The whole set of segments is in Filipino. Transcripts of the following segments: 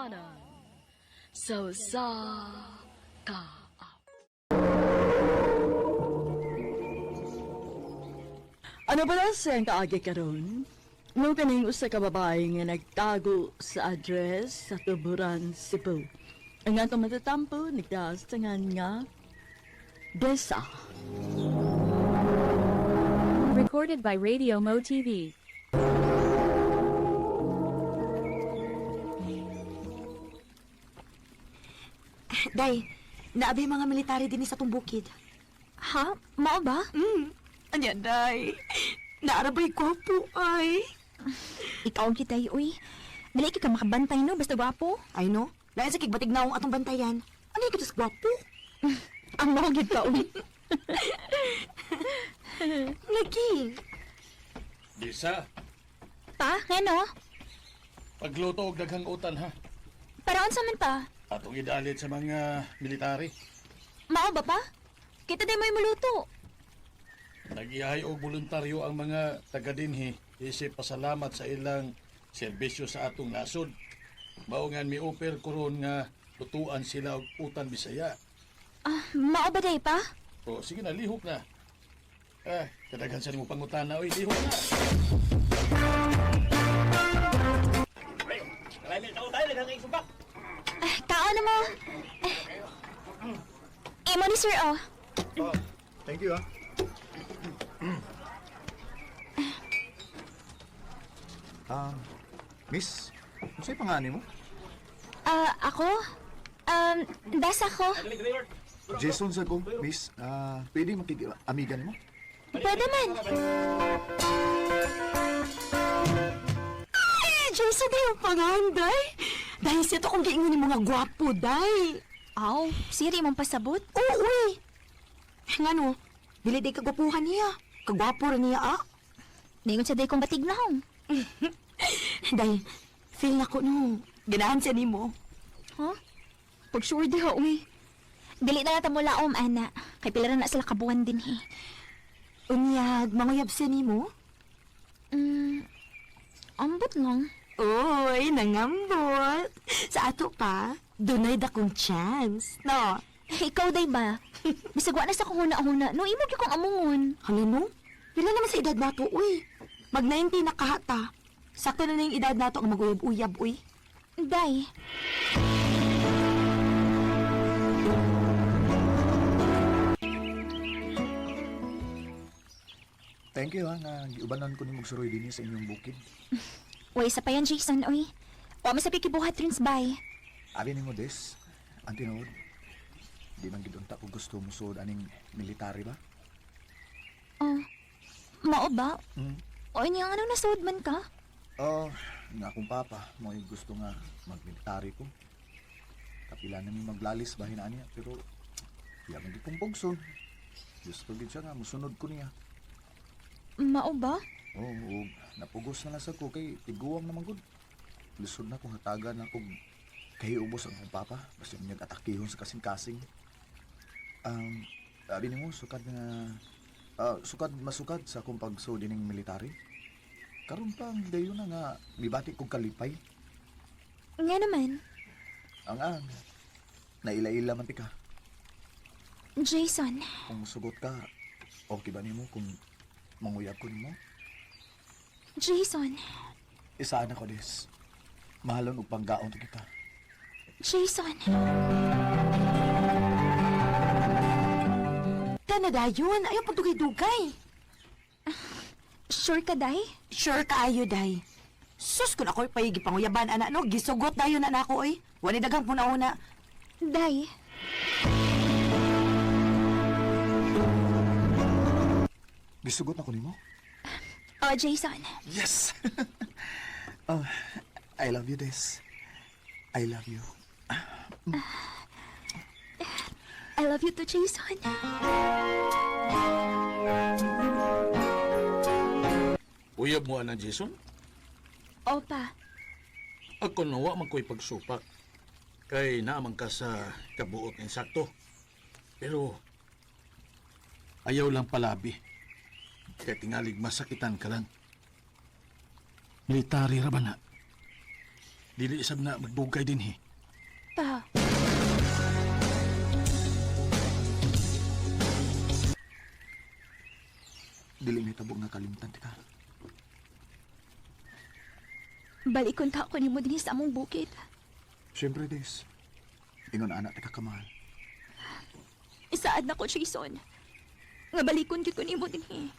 katotohanan. So sa ka. Ano ba na siyang kaagi karon? Nung kaning usa ka babae nga nagtago sa address sa Tuburan, Cebu. Ang atong matatampo nagdastangan nga Desa. Recorded by Radio Mo TV. Day, naabi mga military din sa tumbukid. Ha? Mao ba? Anya, Day. Naarabay gwapo, ay. Ikaw kitay, uy. Dili ka makabantay no, basta gwapo. Ay, no? Lain sa kigbatig na atong bantayan. Ano yung katas gwapo? Ang mahugid ka, uy. Lagi. Disa, Pa, ngano? pagluto og daghang utan ha. Para unsa man pa? Atong idalit sa mga military. Mao ba pa? Kita day may muluto. Nagiyahay og voluntaryo ang mga taga dinhi isip pasalamat sa ilang serbisyo sa atong nasod. Maungan mi-offer koron nga lutuan sila og utan Bisaya. Mao ba day pa? O sige na, lihok na. Kadaghan sa nimo pangutana, oy, lihok na. Kaon na mo. Imo ni sir, oh. Oh, thank you, Miss, ano sa'yo pangalan mo? Ako? Das ako. Jason sa ko, Miss. Pwede makikamigan mo? Pwede man. Ay, Jason, day ang panganday. Dahil siya to kung giingon ni mga gwapo, day. Aw, siri mong pasabot. Oo, uy. Nga no, dili day kagwapuhan niya. Kagwapo rin niya, ah. Ningon sa day kong batig na hong. Day, feel na ko no. Ganahan siya ni mo. Huh? Pag sure di ha, uy. Dili na natin mula ana. Kay pila na sila kabuhan din, he. Unyag, manguyab siya ni mo? Ambot lang. Oy, nangambot. Sa ato pa, dunay dakong chance, no? Ikaw, day ba? Bisag wa na sa kung huna-huna. No, imo gyud kong amungon. Ano no? Pila naman sa edad nato, uy. Mag-90 na kahata. Sakto na yung edad nato ang maguyab-uyab, uy. Day. Thank you, nga giubanan ko ni magsuroy din sa inyong bukid. Uy, sa pa yan, Jason, uy. Wa mo sa pikibuhat rin bay. Abi ni mo, Des, ang tinood. Di man gidunta ko gusto mo suod aning military ba? Mao ba? Hmm. O niya ano nasud man ka? Nga akong papa, mo gusto nga mag-military ko. Kapila na mi maglalis bahin niya, pero iya man di kong pugson. Gusto gid siya nga, musunod ko niya. Mao ba? Oo, napugos na lang sa ko kay tiguwang naman gud. Lusod na kung hatagan na kung kayo ubos ang akong papa. Basta niyag atakihon sa kasing-kasing. Sabi ni mo, sukad masukad sa akong pagso dining military. Karon pa ang dayo na nga, mibati kong kalipay. Nga naman. Ang naila-ila man ti ka. Jason. Kung sugot ka, okay ba ni mo kung manguyab ko ni mo? Jason. Isaan ako, Des. Mahalon og panggaon to kita. Jason. Kanadayon, ayaw pagdugay-dugay. Sure ka, day? Sure ka ayo, day. Sus, kung ako'y payigi panguyaban, anak, no? Gisugot dayon na ako, eh. Wani dagang puna-una. Day. Gisugot na ko ni mo? Oh, Jason. Yes! I love you, Des. I love you. I love you too, Jason. Uyab mo ana, Jason? Opa. Ako nawa man ko'y pagsupak. Kay naaman ka sa kabuot ng sakto. Pero ayaw lang palabi. Kaya tingalig masakitan ka lang. Military ra ba na? dili isab na magdugay din he. Pa, Dili may tabog nga kalimtan ti ka. balikon ta ako ni mo din sa among bukid. Siyempre, Des. Ingon anak ti ka kamahal. Isaad na ko, Jason. Nga balikon gyud ko ni mo din eh.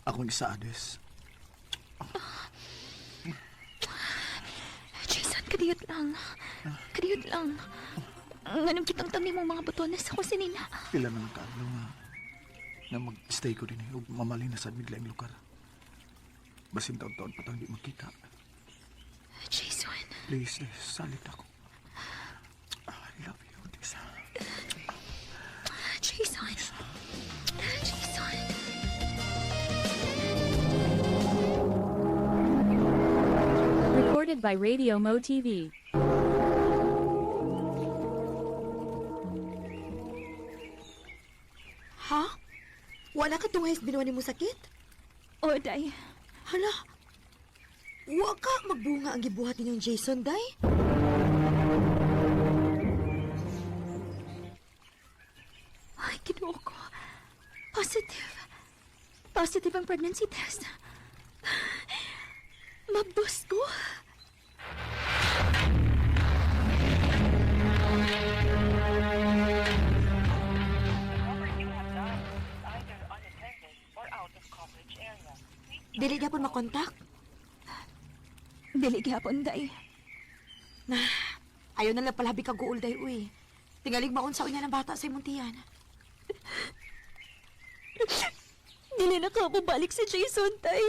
Akong isa, Des. Jason, kadiyot lang. Kadiyot lang. Nganong kitang tami mong mga butones sa kusinina. Pila na lang kaadlaw nga mag-stay ko din ug mamalin na sa midlaing lugar. Basin taon-taon pa tang di magkita. Jason. Please, Des, salit ako. I love you, Des. Jason. Jason. Recorded by Radio Mo TV. Ha? Wala ka tungay binuan mo sakit? O, day. Hala, wa ka magbunga ang gibuhat ninyong Jason, day? Ay, kinuha ko. Positive. Positive ang pregnancy test. Mabdos ko. Dili na po makontak? Dili gyapon, day. Ayaw na lang palabi ka guol, day, uy. Tingalig maunsa niya ng bata sa imuntiyan. Dili na ka balik si Jason, day.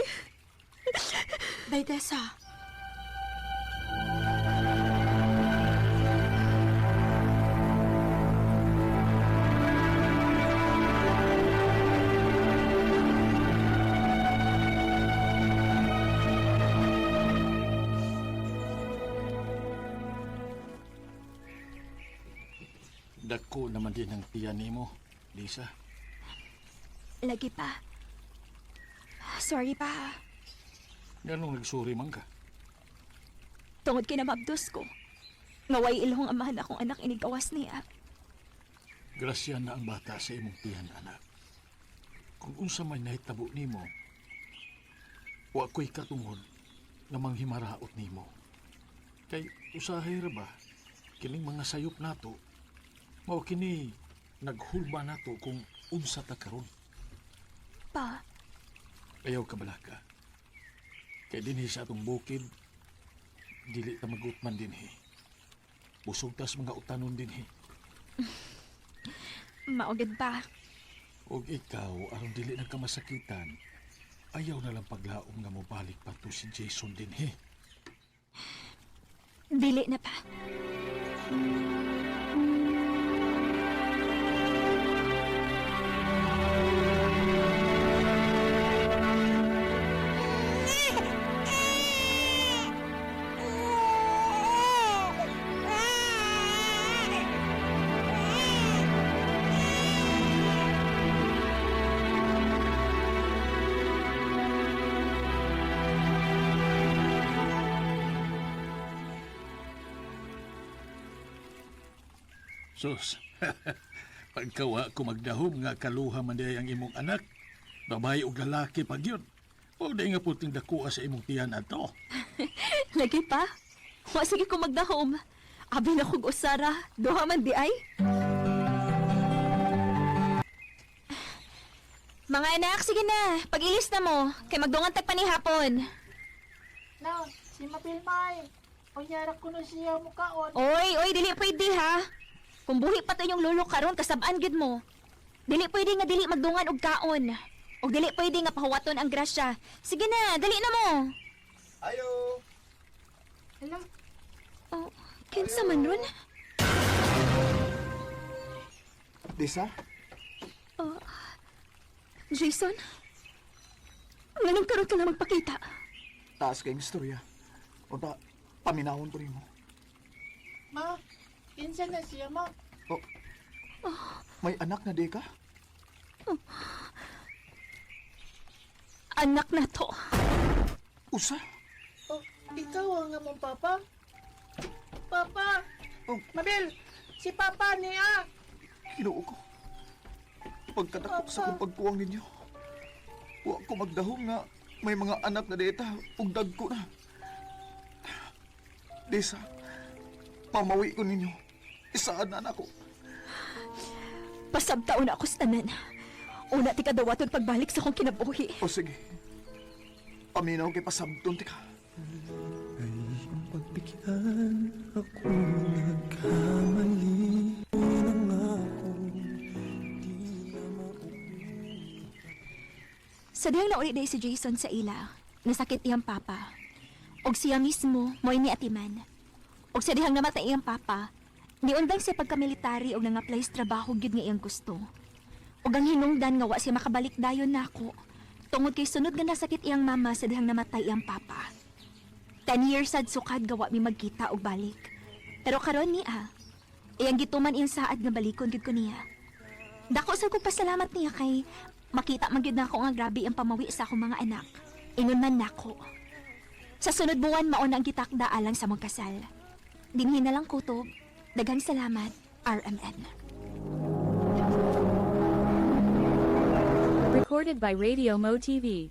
Day, Tessa. Dako naman din ang tiyan nimo, Lisa. Lagi pa. Sorry pa. Ganong nagsuri man ka. Tungod kina mabdos ko. Ngaway ilong amahan akong anak inigawas niya. Grasya na ang bata sa imong tiyan, anak. Kung unsa may nahitabo nimo, wa ko'y katungod nga manghimaraot nimo. Kay usahay ra ba, kining mga sayop nato, mao kini naghulba nato kung unsa ta karon. Pa, Ayaw ka balaka. Kay dinhi sa atong bukid, dili ta magutman dinhi. Busog tas mga utanon dinhi. maugid pa. Og ikaw, aron dili na ka masakitan, ayaw na lang paglaom nga mobalik pa to si Jason dinhi. Dili na pa. Sus, pagkawa ko magdahom nga kaluha man diay ang imong anak, babae o lalaki pag yun. O di nga puting dakuha sa imong tiyan ato. Lagi pa? Wa sige ko magdahom. Abi na kog usara, duha man di ay. Mga anak, sige na. Pag-ilis na mo. Kay magdungan tag panihapon. Now, si Mapilmay. Kunyara ko na siya mukaon. Oy, dili pwede ha. Kung buhi pa tayong lulo karon kasabaan gid mo. Dili pwede nga dili magdungan og kaon. Og dili pwede nga pahuwaton ang grasya. Sige na, dali na mo. Ayo! Alam, Oh, kinsa man ron? Disa? Jason? Nganong karon ka na magpakita? Taas kayong istorya. O ta, paminahon ko rin mo. ma, kinsa na siya, ma. May anak na di ka? Anak na to. Usa? Oh, ikaw ang among papa. Papa! Oh. Mabel! Si Papa niya! Ginoo ko. Pagkadakop sa kong pagkuwang ninyo. Huwag ko magdahom nga may mga anak na deta ug dagko na. Desa, pamawi ko ninyo. Isaan na ako. Pasabtaon ako sa tanan. Una ti kadawaton pagbalik sa kong kinabuhi. O sige. Paminaw kay pasabton ti ka. Sa dihang nauli day si Jason sa ila, nasakit iyang papa. Og siya mismo, mo'y ni Atiman. Og sa dihang namatay iyang papa, niundang siya pagkamilitary og nang-apply sa trabaho gyud nga iyang gusto. Og ang hinungdan nga wa siya makabalik dayon nako. Tungod kay sunod nga nasakit iyang mama sa dihang namatay iyang papa. 10 years sad sukad gawa mi magkita og balik. Pero karon niya, iyang gituman iyang saad nga balikon gyud ko niya. Dako sa kong pasalamat niya kay makita man gyud nako nga grabe ang pamawi sa akong mga anak. Ingon man nako. Sa sunod buwan mao na ang gitakda alang sa magkasal. Dinhi na lang kutob. Daghang salamat, RMN. Recorded by Radio Mo TV.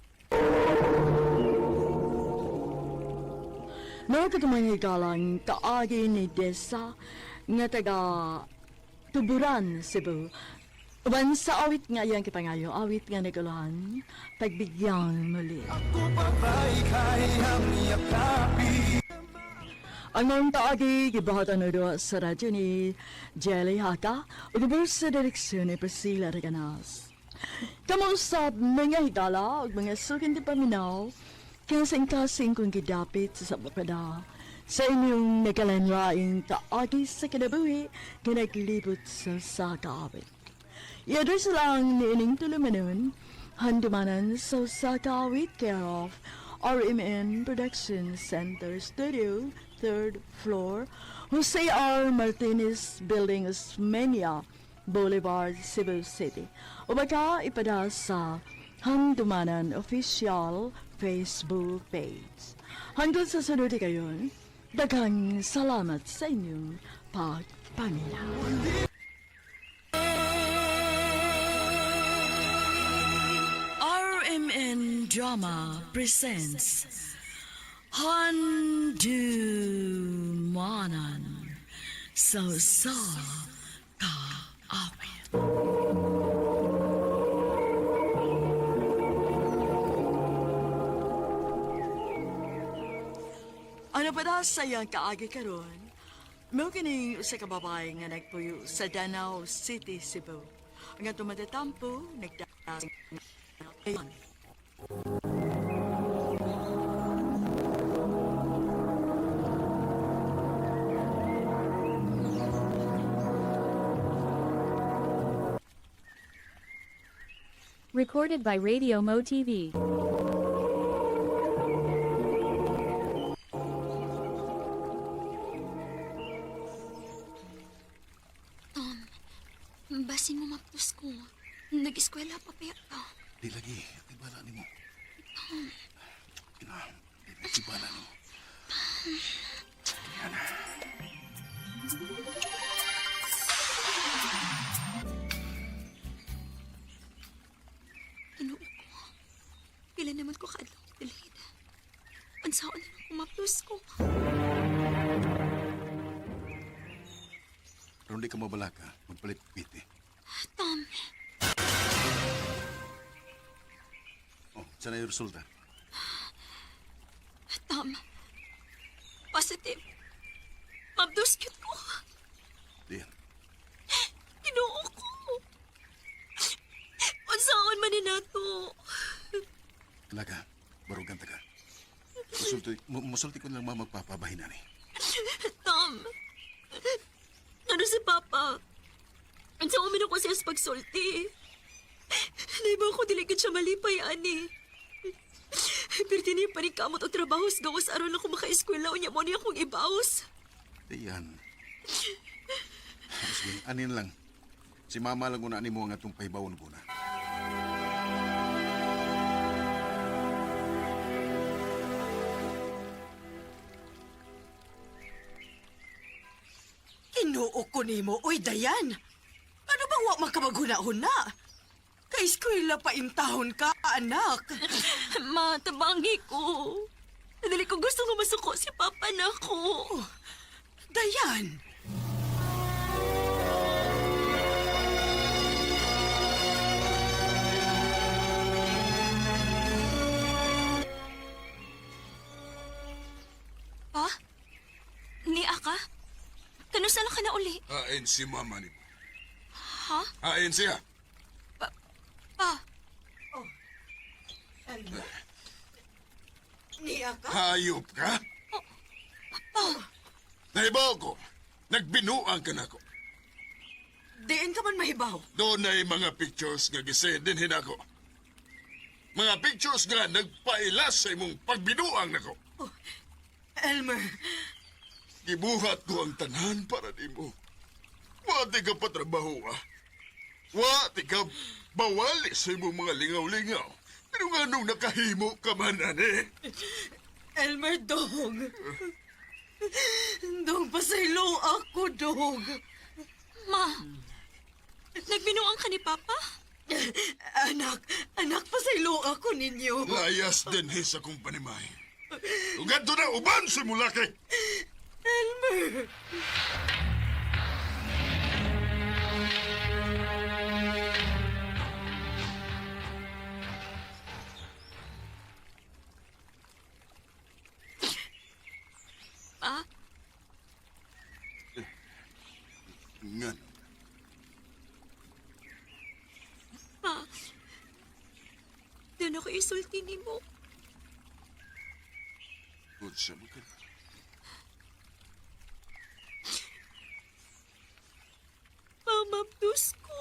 No kagamangigalang kaagi ni Desa nga taga Tuburan, Cebu. Uban sa awit nga iyang kipangayo, awit nga naguluhan, pagbigyan muli. Ang mga taagi, gibahatan na doon sa radyo ni Jelly Haka, o gabos sa direksyon ni Priscilla Reganas. Kamusap mga higala o mga sukin di paminaw, kasing-kasing kung gidapit sa sabakada, sa inyong nagalanlaing taagi sa kinabuhi, kinaglibot sa sakawit. I-address lang ni ining tulumanon, handumanan sa sakawit care of RMN Production Center Studio, 3rd floor, Jose R. Martinez Building, Osmeña Boulevard, Cebu City. O baka ipada sa Handumanan Official Facebook page. Hanggang sa sunod kayon, daghang salamat sa inyong pagpaminaw. RMN Drama presents Handumanan Sa Kaawit. Ano ba daw sayang kaagi karon? Mao kining usa ka babae nga nagpuyo sa Danau City, Cebu. Ang atong matatampo nagdasing ngayon. Recorded by Radio Mo TV. Basin mo mapus ko. Nag-eskwela pa pa. Di lagi, tibala ni mo. Tibala ni mo. Ginoo ko. Pila naman ko kaadlaw dalhid. Ansaon na lang kumaplos ko. Pero di ka mabalaka, magpalit piti. Tom, Oh, sana yung resulta. Tom. Positive. Mabdos cute ko. Diyan. Ginoo ko. Ansaon man ni nato. Talaga, barugan ta ka. Musulti ko lang magpapabahin na ni. Tom. Ano si Papa? Ansa uminom ko siya sa pagsulti. Naiba ko diligid siya malipay, ani. Pero din yung panikamot o trabaho sa gawas aron ako maka-eskwela o niya mo niya akong ibaos. Diyan. Sige, anin lang. Si Mama lang una ni mo ang atong pahibawon ko na. Ginoo ko nimo, oy Dayan. Ano bang wa makabaguna-huna? Kay eskwela pa intahon ka, anak. Ma, tabangi ko. Dili ko gusto nga masuko si Papa na ko. Dayan. Pa? Niya ka? Kanusa lang ka na uli? Hain si mama ni mo. Ha? Hain siya. Pa? Niya ka? Hayop ka? Nahibaw ko. Nagbinuang ka na ko. Diin ka man mahibaw. Doon ay mga pictures nga gisend din hinako. Mga pictures nga nagpailas sa imong pagbinuang nako. Elmer, Gibuhat ko ang tanan para di mo. Wati ka patrabaho ah. Wati ka bawali sa imong mga lingaw-lingaw. Pero nga nung nakahimo ka man, ane. Elmer, dog. Dog, pasaylo ako, dog. Ma? Nagbinuang ka ni Papa? Anak, pasaylo ako ninyo. Layas din sa kong panimay. Ugad doon na uban sa mulaki. Elmer. Pa? Ngan, Pa? Doon ako isulti ni mo. unsa mo ka? Mamabdos ko.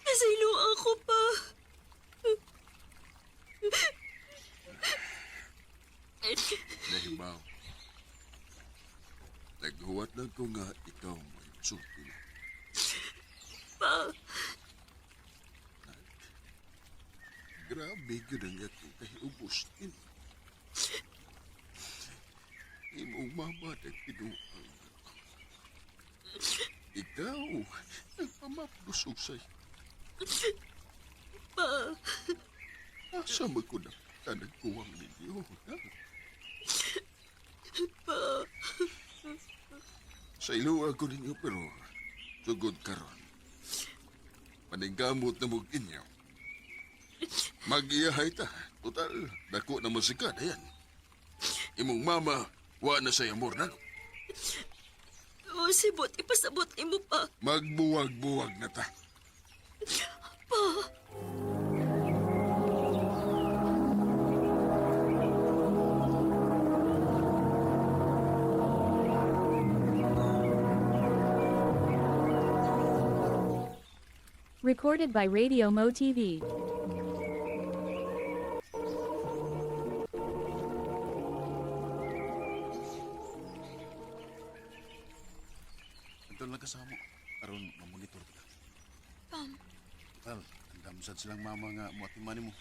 Nasilo ako pa. Nahibaw. Naghuwat lang ko nga ikaw may sulti na. Pa? Grabe yun ang atong kahiubos din. Imong mama nagpinuang. Ikaw, nagpamaplususay. Pa? Asa mo ko na nagkuwang ninyo, ha? Pa? Sa iluwa ko ninyo pero sugod karon. Paningkamot na mong inyo. Mag-iyahay ta. Total, dako na masikad, ayan. Imong mama, wa na sa amor na. O, sibot, ipasabot ni mo pa. Magbuwag-buwag na ta. Pa? Recorded by Radio Mo TV. Antol na kasama. Aron mamonitor ka. Pam? Well, andamsad silang mama nga muatimani mo.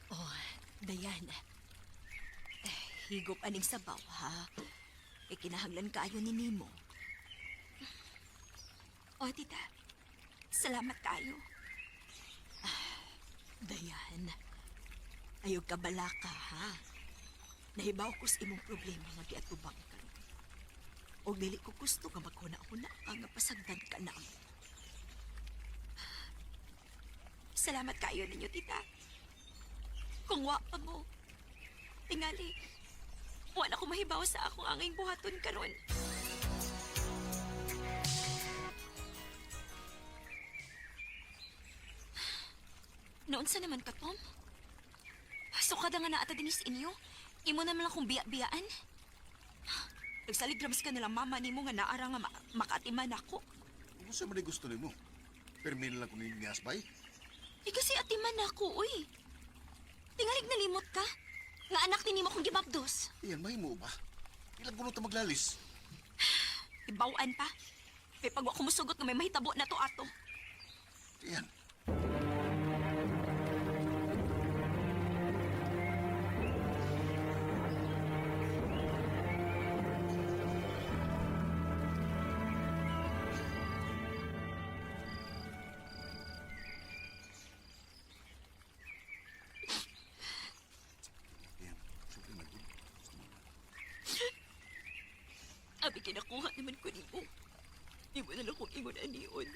Oh, Dayan. Higop aning sabaw, ha? Ikinahanglan kayo ni Nemo. O, tita. Salamat kayo. Dayan. Ayog ka bala ka, ha? Nahibaw ko sa imong problema nga giatubang ka. O dili ko gusto nga maghuna-huna nga pasagdan ka na. Salamat kayo ninyo, tita. Kung wa pa mo, tingali, wala ko mahibaw sa akong angay buhaton karon. Naunsa naman ka, Tom? Sukada nga naata din sa inyo. Imo naman lang kong biya-biyaan. Nagsaligrams ka nilang mama ni mo nga naara nga makatiman ako. Kung sa man gusto nimo. Permin lang ko ni ngasbay. Kasi atiman ako, uy. Tingalig nalimot ka? Nga anak ni mo kong gimapdos. Iyan, mahimo ba? Ilang gulo ta maglalis. Ibawaan pa. May pagwa ko musugot nga may mahitabo na to ato. Iyan. Iyan, sige na good. Abi kinakuha naman ko nimo. Di mo na lang kong ingon anion.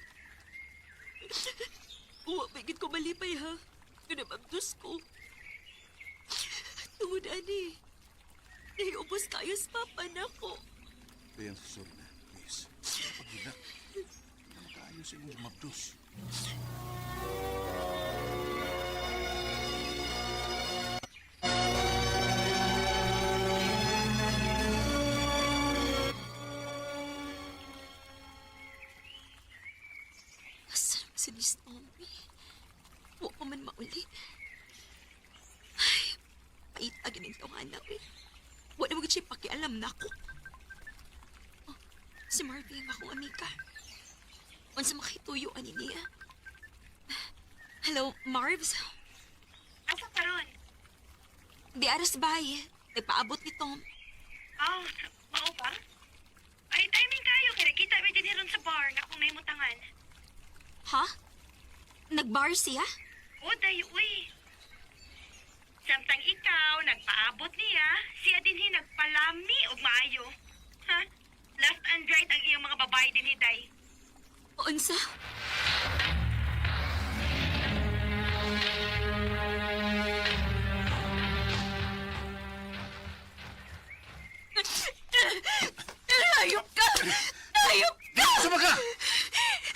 Uwa, bagit ko malipay ha. Kung nababdos ko. Tungod ani. Nahiubos kayo sa papa na ko. Iyan, sorry na. Please. Pag-inak. Hindi na makaayos sa imong mabdos. Asa naman si Miss Tommy? Huwag pa man mauli. Ay, pait agad ng itong anak eh. Huwag na magod siya pakialam na ako. Oh, si Marvin, akong amiga. Unsa makituyo ani niya? Hello, Marvs? Asa ka ron? Di aras bahay. Nagpaabot ni Tom. Oh, mao ba? Ay, timing kayo. Kaya nakita mo din ron sa bar na kung nahimutangan. Ha? Nagbar siya? O, dayo, uy. Samtang ikaw, nagpaabot niya, siya din nagpalami og maayo. Ha? Left and right ang iyong mga babae din Day. Unsa? Hayop ka! Hayop ka! Sama ka!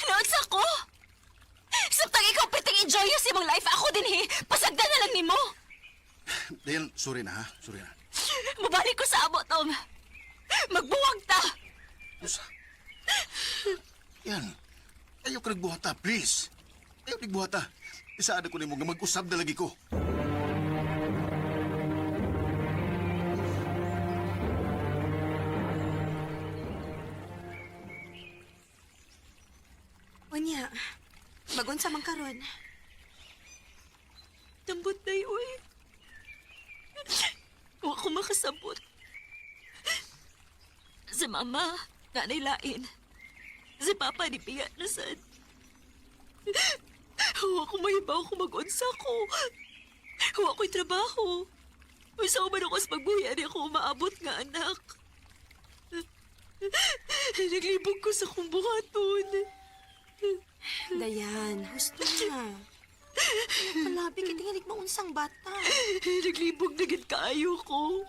Naunsa ko? Samtang ikaw piting enjoyous imong life, ako din pasagdan na lang nimo. Dayan, sorry na ha. Sorry na. Mabalik ko sa amo, Tom. Magbuwag ta. Usa. Yan. Ayaw ka nagbuhata, please. Ayaw nagbuhata. Isaada ko nimo nga mag-usab na lagi ko. Unya, magunsa man karon. Tambot na yun. Huwag ko makasabot. Si mama, nanay lain. Si papa, di piya na sad. Huwag ko mahibaw kung mag-unsa ko. Huwag ko'y trabaho. Usaw man ako sa pagbuya di ako umaabot nga anak. Naglibog ko sa kong buhaton. Dayan, husto na. Palabi, kitingalig maunsang bata. Naglibog na gid kaayo ko.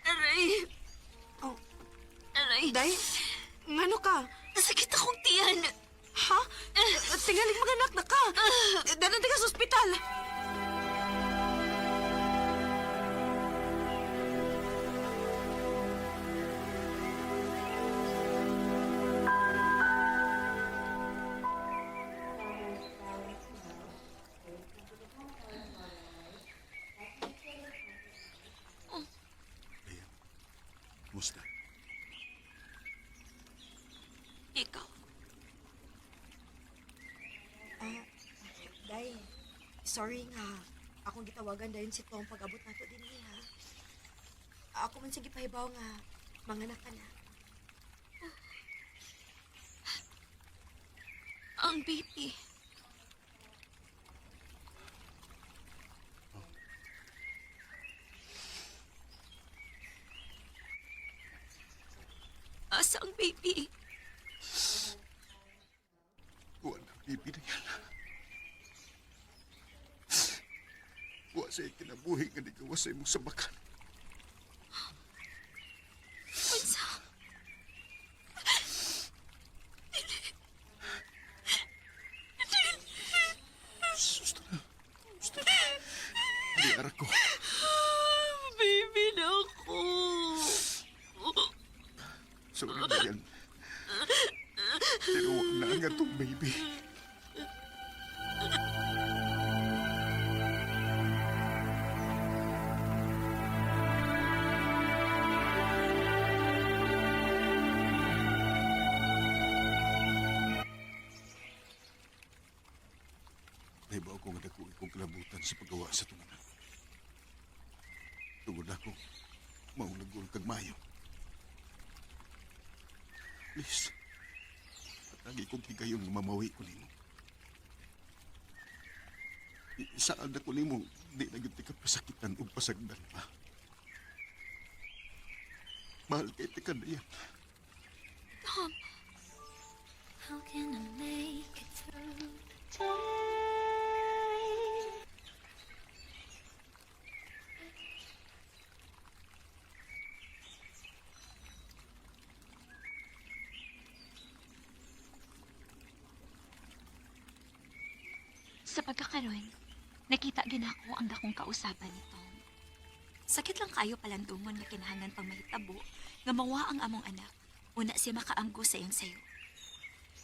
Aray. Oh, Aray. Day, ngano ka? Sakit akong tiyan. Ha? Tingalig maganak na ka. Danan ka sa ospital. Dayan. Musta? Ikaw. Day, sorry nga. Akong gitawagan dayon si Tom pag-abot nato din ha. Ako man sige pahibaw nga manganak ka na. Ang baby. Asa ang baby? Wala, bibi na yan. Wa sa'y kinabuhi nga di kawasay mong sabakan. Unsa? Susto na. Susto na. Di arak ko. Baby na ako. Sorry na yan. Pero wag na nga itong baby. nahibaw ko nga dako ikong kalabutan sa paggawa sa tunganan. Tungod ako, maulagol kag mayo. Please, patagi kong higayon nga mamawi ko nimo. Saan na ko nimo, di na giti ka pasakitan o pasagdan pa. Mahal kay tika na yan. Tom, How can I make it through the day? Sa pagkakaroon, nakita ginako ang dakong kausaban ni Tom. Sakit lang kayo palandungon nga kinahanglan pang mahitabo nga mawa ang among anak. Una siya makaanggo sa iyong sayo.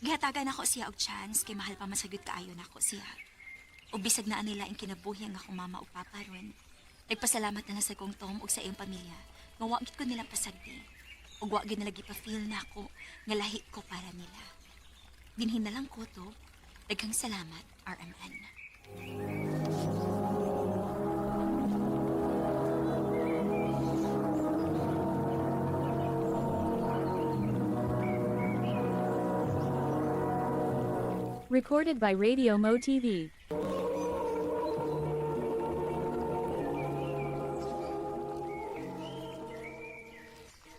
Gihatagan ako siya og chance kay mahal pa masagid kaayo nako siya. O bisag na nila ang kinabuhi nga akong mama o papa ron. Nagpasalamat na lang sa kong Tom og sa iyong pamilya nga wa gid ko nilang pasagdi. Og wa gid nalagi pa feel nako nga lahi ko para nila. Dinhin na lang ko to. Daghang salamat, RMN. Recorded by Radio Mo TV.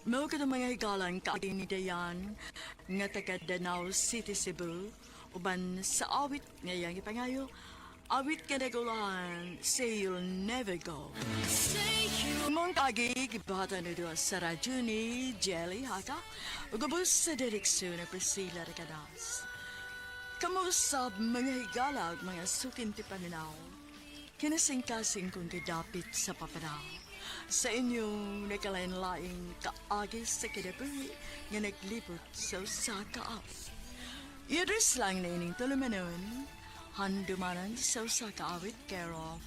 Mao ka ng mga higalan kaaging ni Dayan nga taga Danao City, Cebu, uban sa awit ngayang ipangayo, awit ka nagulahan, say you'll never go. Mong kagi, gibata na doon sa radyo ni Jelly Haka, ugabos sa direksyon na Priscilla Recadas. Kamusab mga higala at mga sukin ti pananaw, kinasing-kasing kong kadapit sa papanaw. Sa inyong nakalain-laing kaagis sa kinabuhi nga naglibot sa usa ka awit. Idris lang na ining tulumanon, handumanan sa usa ka awit care of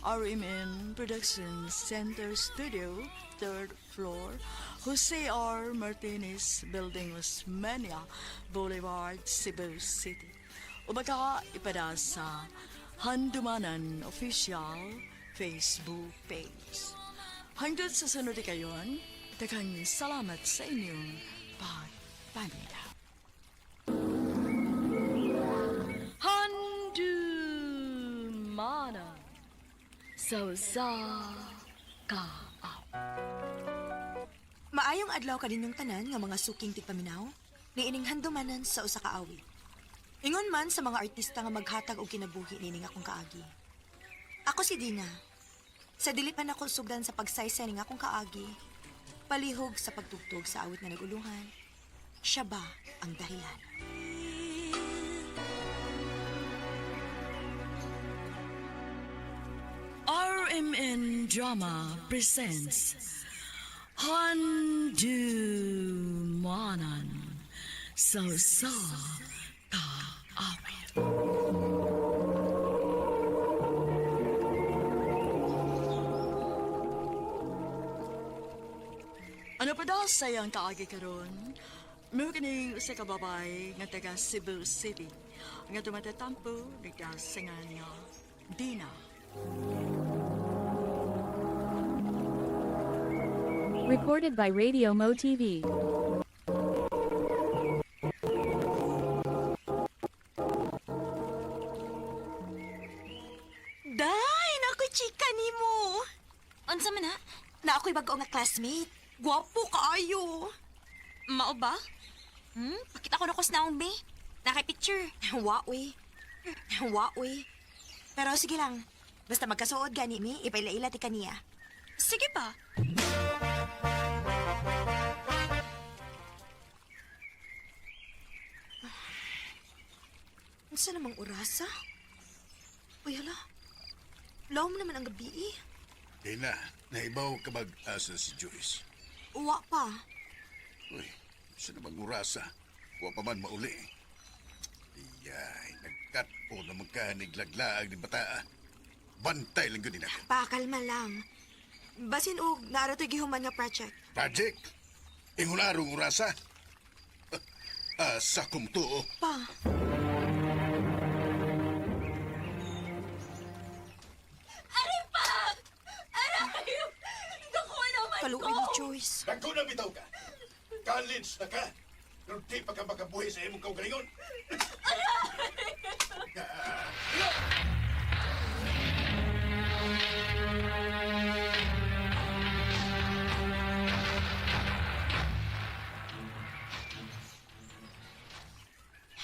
RMN Productions Center Studio, 3rd floor, Jose R. Martinez Building, Osmeña Boulevard, Cebu City. O baka ipada sa Handumanan Official Facebook page. Hanggang sa sunod kayon, daghang salamat sa inyong pagpanida. Handumanan sa ka. Maayong adlaw ka din yung tanan nga mga suking tigpaminaw, niining handumanan sa usa ka awit. Ingon man sa mga artista nga maghatag og kinabuhi nining akong kaagi. Ako si Dina. Sa dili pa nako sugdan sa pagsaysay ning akong kaagi, palihog sa pagtugtog sa awit nga naguluhan, siya ba ang dahilan? RMN Drama presents Handumanan sa ka awit. Ano pa daw sayang kaagi karon? May kining usa ka babay nga taga Cebu City nga tumatatampo nagdasangan nga Dina. Recorded by Radio Mo TV. Day, naku chika nimo. Unsa man na? Na ako'y bago nga classmate. Gwapo kaayo. Mao ba? Pakita ko na ko sa naong be. Naka-picture. Waoy. Waoy. Pero sige lang. Basta magkasuod gani mi, ipaila-ila ti kaniya. Sige pa. Unsa namang orasa? Uy, hala. Law mo naman ang gabi eh. Dina, nahibaw ka mag-asa si Joyce. Uwa pa. Uy, siya namang urasa. Huwag pa man mauli. Iyay, nagkat-o na magkaniglaglaag ni bataa. Bantay lang gano'n ako. Pakalma lang. Basin og naroto'y gihuman nga project. Project? Ingunarong urasa? Asa kong tuo. Pa. Dako na bitaw ka. College na ka. Pero di pa ka makabuhi sa imong kaugalingon.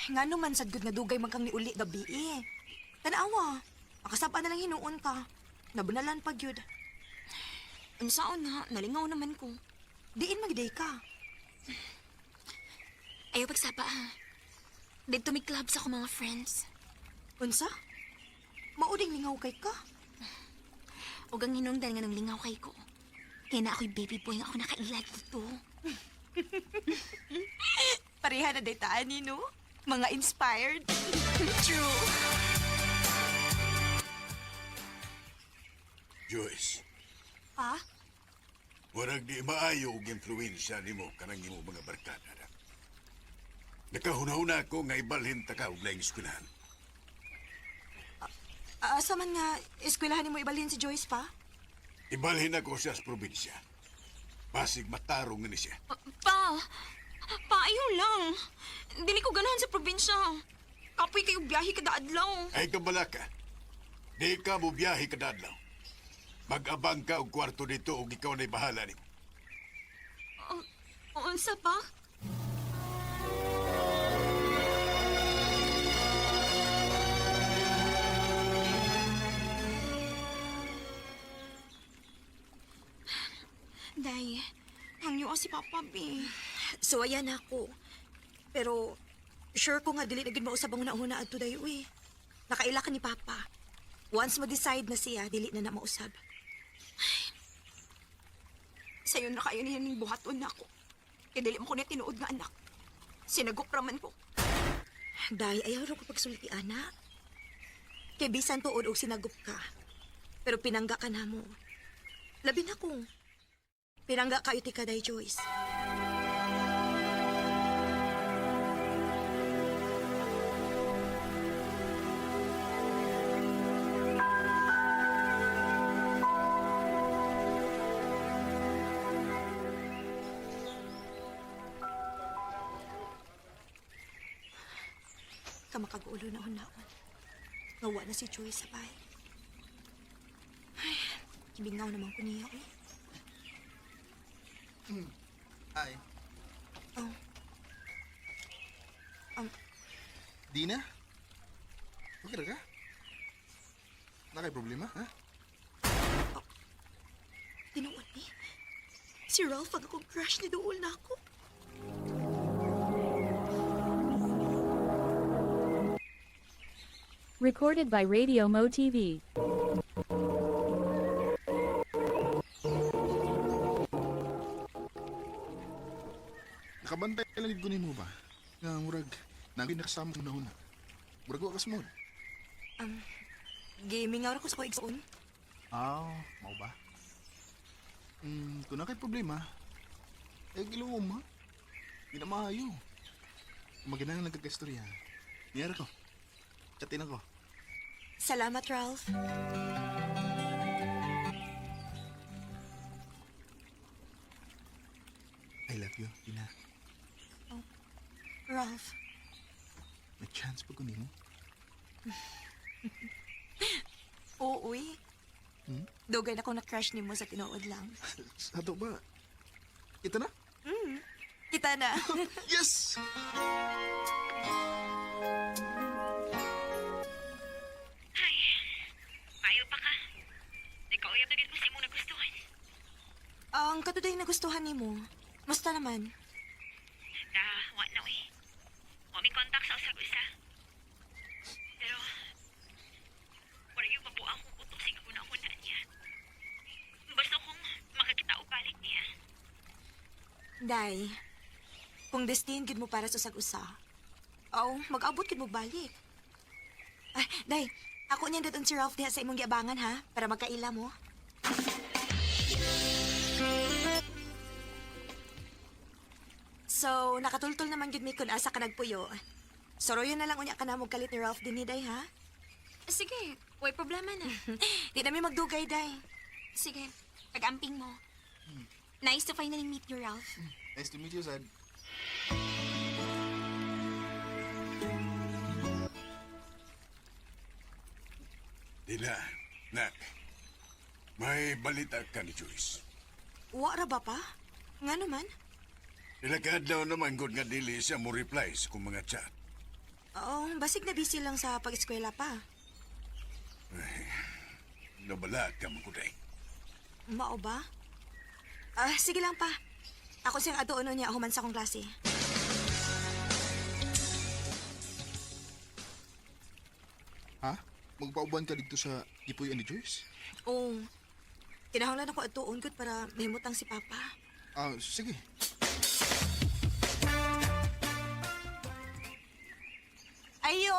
Nga naman sad gud nga dugay man kang niuli gabi eh. Tanawa, makasaba na lang hinuon ka. Nabunalan pa gyud. Unsaon na, nalingaw naman ko. Diin magday ka. Ayaw pagsapa ha. Dito may club sa ko mga friends. Unsa? Mauding lingaw kay ka. Huwag ang hinungdan nga ng lingaw kay ko. Kaya na ako'y baby boy nga ako nakailad dito. Pareha na daytaan ni no? Mga inspired. True. Joyce, Pa? warag di maayo og influensya nimo kanang imo mga barkada. Nakahuna-huna ko nga ibalhin ta ka og laing eskwelahan. Asa man nga eskwelahan mo ibalhin si Joyce pa? Ibalhin ako siya sa probinsya. Basig matarong nga ni siya. Pa! Pa, ayaw lang. Dili ko ganahan sa probinsya. Kapoy kayo biyahe kada adlaw. Ay kabalaka, di ka mo biyahe kada adlaw. Mag-abang ka og kwarto dito og ikaw na'y bahala nimo. Unsa pa? Day, hangyo si Papa B. So ayan ako. Pero sure ko nga dili na gid mausab ang una-una adto dayo eh. Nakaila ka ni Papa. Once mo-decide na siya, dili na mausab. Sayo na kayo niya ning buhaton na ako. Kaya dili mo ko na tinuod nga anak. Sinagop raman ko. Day, ayaw ro ko pagsulti, anak. Kay bisan tuod og sinagop ka. Pero pinangga ka na mo. Labi na ko. Pinangga kayo ti ka, Day Joyce. Kamakagulo na hunaon. Ngawa na si Joyce sa bahay. Ay, kibingaw naman ko niya, eh. Hi. Oh. Dina? Okay ra ka? Nakay problema, ha? Tinuod ni. Si Ralph ang akong crush ni Dool na ako. Recorded by Radio Mo TV. Nakabantay lang gid kunin mo ba? Nga murag nagi nakasama ko na una. Murag wa kasmod. Gaming nga ako sa ko igsoon. Mau ba? Kung nakay problema, giluom ha? Di na maayo. Maginang nagkakastorya. Niyara ko. Chatin ako. Salamat, Ralph. I love you, Dina. Ralph. May chance pa kunin mo? Oo, eh. Dugay na akong na-crush ni mo sa tinuod lang. Sa ato ba? Ito na? Kita na. Yes! Ay, payo pa ka. Nagkauyab na gid ko sa imong nagustuhan. Ang katuday na gustuhan ni mo, musta naman? Wa na uy. Wa mi kontak sa usag-usa. Pero, yung mabuang kong utok sa una-una niya. Gusto kong makakita o balik niya. Day, kung destin gid mo para sa usag-usa, mag-abot gid mo balik. Ay, Day, ako niyan daton si Ralph diha sa imong giabangan ha, para magkaila mo. So, nakatultol naman gid mi kun asa ka nagpuyo. Soroyo na lang unya ka na mo kalit ni Ralph dinhi, Day, ha? Sige, way problema na. Di na mi magdugay, Day. Sige, pag-amping mo. Nice to finally meet you, Ralph. Nice to meet you, Sad. Dila, nak. May balita ka ni Joyce. Wara ba pa? Nga naman? Ilakad daw naman good nga dili siya mo reply sa kong mga chat. Oo, basig na busy lang sa pag-eskwela pa. Nabala ka mo kuday. Mao ba? Sige lang pa. Ako siyang adoono niya human sa akong klase. Ha? Magpauban ka dito sa Gipuy ni Joyce? Oo. Kinahanglan ako atuon gud para mahimutang si Papa. Sige. Ayo!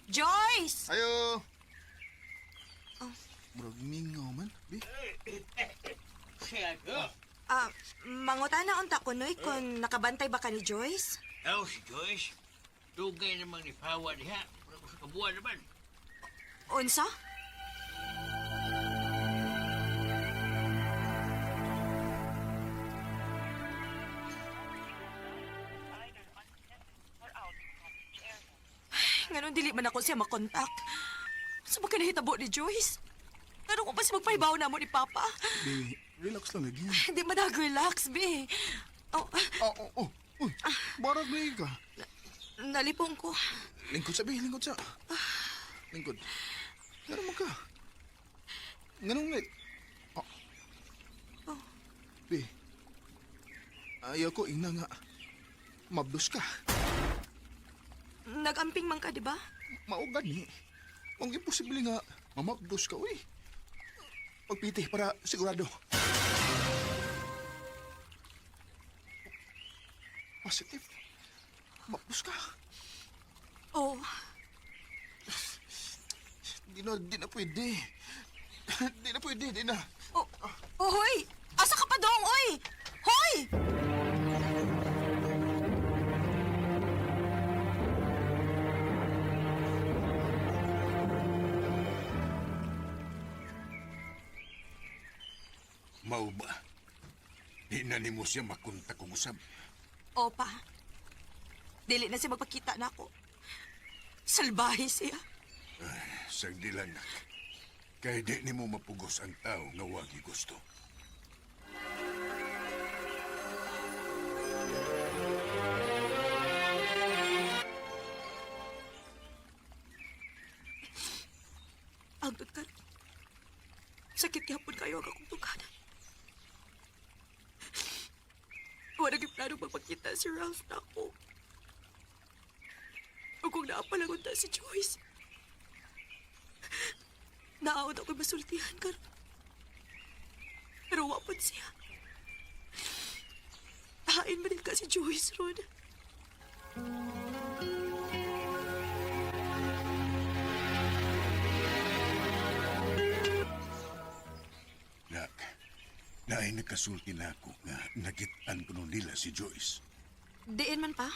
Joyce! Ayo! Murag mingaw man, Bi. Mangutana unta ko noy kung nakabantay ba ka ni Joyce? Si Joyce. Dugay namang ni Pawa diha. Wala ko sa kabuhan naman. Unsa? Ngayon dili man ako siya makontak. Sa ba ka nahitabo ni Joyce? Ngayon ko pa siya magpahibaw na mo ni Papa. Bi, relax lang lagi. Hindi man nag-relax, Bi. Uy, barag na ka. Nalipong ko. Lingkod sa, Bi, lingkod sa. Lingkod. Ganun mo ka. Ganun ulit. Bi, ayaw ko ina nga. Mablos ka. Nag-amping man ka, di ba? Maugan ni. Ang imposible nga, mamabdos ka, uy. Pagpiti para sigurado. Positive. Mabdos ka. Oo. Di na pwede. Di na pwede, di na. Hoy! Asa ka pa dong, oy! Hoy! Mao ba? Di na ni mo siya makunta kung usab. Opa. Dili na siya magpakita na ako. Salbahe siya. Sagdi lang nak. Kay di ni mo mapugos ang tao nga wagi gusto. Agad ka. Sakit yapon kayo ang akong tuganan. Wala naging plano magpakita si Ralph na ako. O kung naapalangon ta si Joyce. Naawad ako'y masultihan ka. Pero wapon siya. Tahain mo din ka si Joyce, Ron. Nak, naay nagkasulti na ako nga nagitan ko nung nila si Joyce. Diin man pa?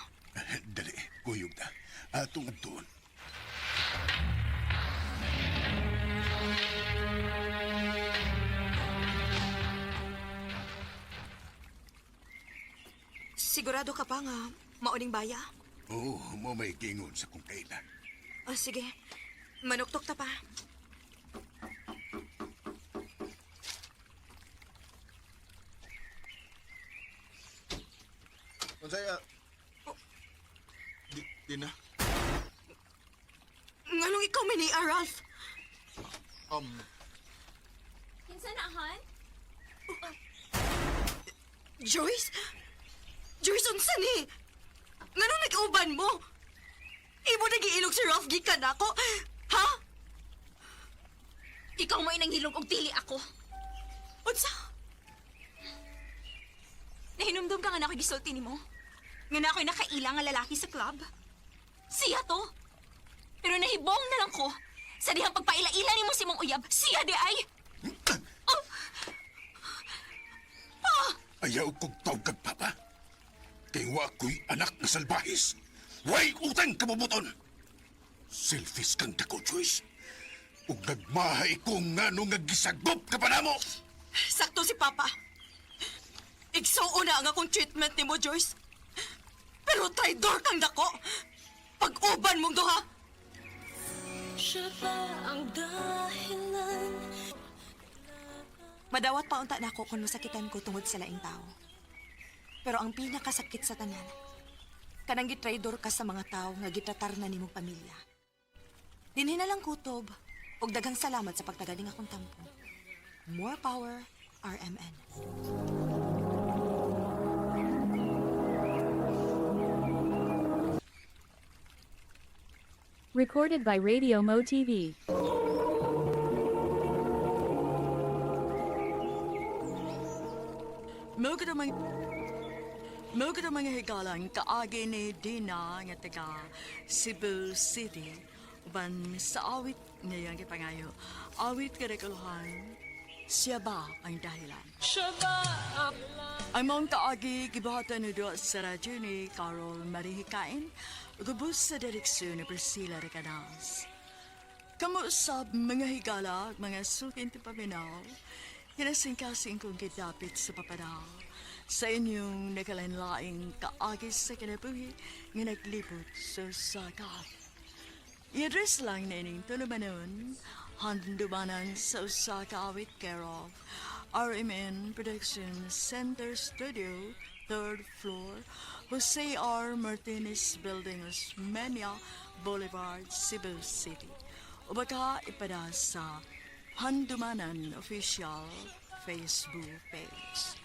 Dali, kuyog na. Atong adtoon. Sigurado ka pa nga mauning baya? Oo, mo may gingon sa kung kailan. Sige. Manuktok ta pa. Masaya. Di na. Nganong ikaw may ni Ralph? Kinsa na, Han? Joyce? Joyce, unsa ni? Nganong nag-uban mo? Ibo nag-iilog si Ralph gikan ako? Ha? Ikaw mo inang hilog og dili ako. Unsa? Nahinumdum ka nga na ako gisulti ni mo. Nga na ako'y nakailang nga lalaki sa club. Siya to. Pero nahibong na lang ko sa dihang pagpaila-ila ni mo si mong uyab. Siya di ay... Ayaw kong tawag kag papa. Kay wa ko'y anak na salbahis. Way utang kabubuton. Selfish kang dako, Joyce. Ug nagmahay ko nga nung nagisagop ka pa na mo. Sakto si Papa. Igsuo na ang akong treatment ni mo, Joyce. Pero traidor kang dako. Pag-uban mong duha. Siya ba ang dahilan? Madawat pa unta na ako kung masakitan ko tungod sa laing tao. Pero ang pinakasakit sa tanan, kanang gitraidor ka sa mga tao nga gitratar na nimong pamilya. Dinhi na lang kutob, ug daghang salamat sa pagtagaling akong tampo. More power, RMN. Recorded by Radio Mo TV. Mo ka mga higalang kaagi ni Dina nga taga Cebu City. Uban sa awit ngayong kipangayo. Awit karikuluhan, siya ba ang dahilan? Siya ba ang mong kaagi gibahatan ni doon sa radyo ni Carol Marihikain. Gubos sa direksyon ni Priscilla Recanas. Kamusab mga higala, mga sukin ti paminaw, hinasingkasing kong kidapit sa papanaw. Sa inyong nakalanlaing kaagis sa kinabuhi nga naglibot sa sakat. I-address lang na ining tulumanon, handumanan sa Osaka with care of RMN Production Center Studio, 3rd floor, Jose R. Martinez Building, Osmeña Boulevard, Cebu City. O baka ipada sa Handumanan Official Facebook page.